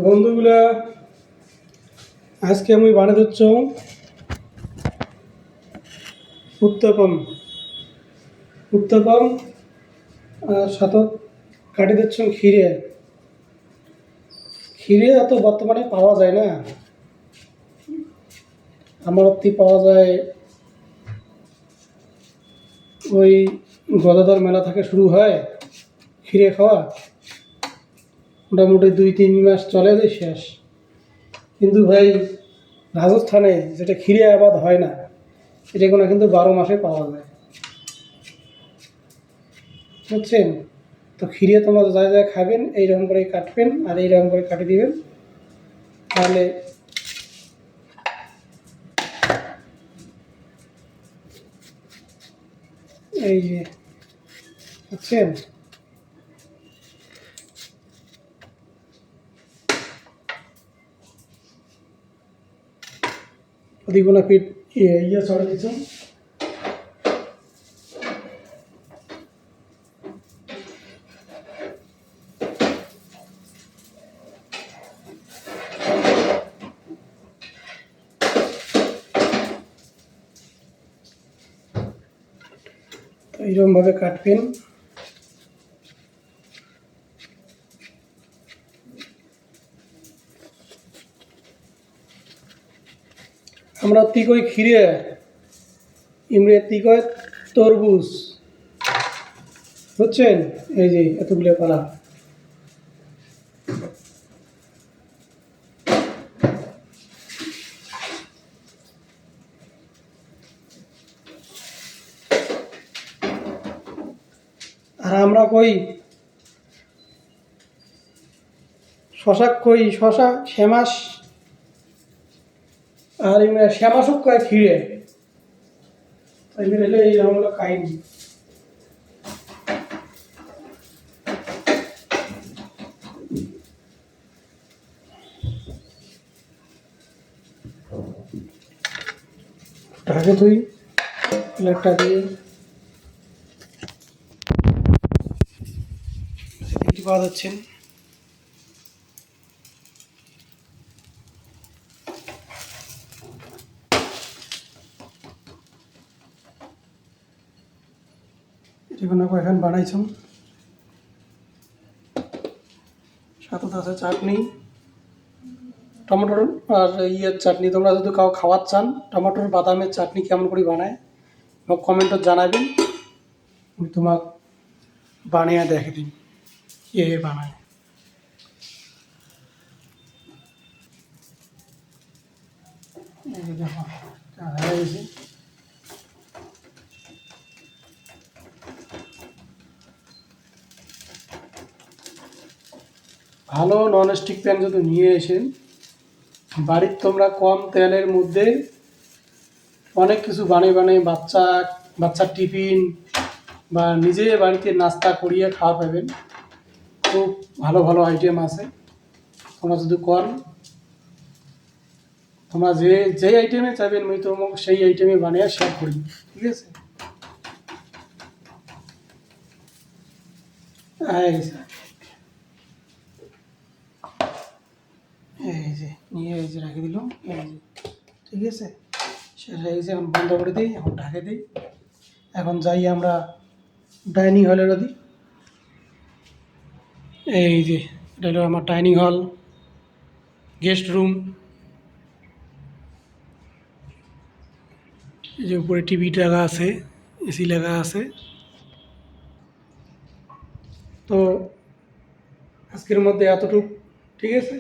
বন্ধুগুলা আজকে আমি বানিয়ে দিচ্ছ উত্তপম উত্তপম আর সাথে কাটি দিচ্ছ ক্ষীরে ক্ষীরে এত বর্তমানে পাওয়া যায় না। আমার অতি পাওয়া যায় ওই গদাধর মেলা থেকে শুরু হয় ক্ষীরে খাওয়া, মোটামুটি 2-3 মাস চলে যায় শেষ। কিন্তু ভাই রাজস্থানে যেটা ক্ষীরে আবাদ হয় না এটা কোনো কিন্তু 12 মাসে পাওয়া যায়, বুঝছেন? তো ক্ষীরে তোমরা যা যা খাবেন এইরকম করে কাটবেন আর এইরকম করে কাটি দিবেন, তাহলে এই যে বুঝছেন ওদিগুলো পিঠ ইয়ে ছড়ে দিচ্ছেন। তো এইরকমভাবে কাটবেন। আমরা তিকই ক্ষীরে ইমরে তিকই তরমুজ, বুঝছেন? এই যে এতগুলো পালা আর আমরা কই শশা, কই শশা শ্যামাস, আর ইমরা শ্যামাসও কয় ক্ষীরে। ইমরে হলে এই রকমগুলো খাইনি। ঢাকে তুই প্লেটটা দিয়ে দেখতে পাওয়া যাচ্ছেন। যেগুলো এখন বানাইছুন, সাথে আছে চাটনি, টমেটোর আর ইয়ের চাটনি। তোমরা যদি কাউ খাওয়ার চান টমেটোর বাদামের চাটনি কেমন করে বানায় আমাকে কমেন্টত জানাবেন, আমি তোমাক বানিয়ে দেখে দিন কে বানায়। এই দেখো হয়ে গেছে। ভালো ননস্টিক প্যান যদি নিয়ে এসেন বাড়ির, তোমরা কম তেলের মধ্যে অনেক কিছু বানিয়ে বাচ্চার টিফিন বা নিজে বাড়িতে নাস্তা করিয়ে খাওয়া পাবেন। খুব ভালো ভালো আইটেম আছে, তোমরা যদি কর, তোমরা যে আইটেমে চাইবেন আমি তোমাকে সেই আইটেমে বানিয়ে শেয়ার করি, ঠিক আছে? এই যে নিয়ে এই যে রেখে দিল, এই যে ঠিক আছে। সেটা এই যে এখন বন্ধ করে দিই, এখন ঢাকে দিই। এখন যাই আমরা ডাইনিং হলের ওদিক। এই যে এটা হলো আমার ডাইনিং হল, গেস্ট রুম। এই যে উপরে টিভি লাগা আছে, এসি লাগা আছে। তো আজকের মধ্যে এতটুকু, ঠিক আছে।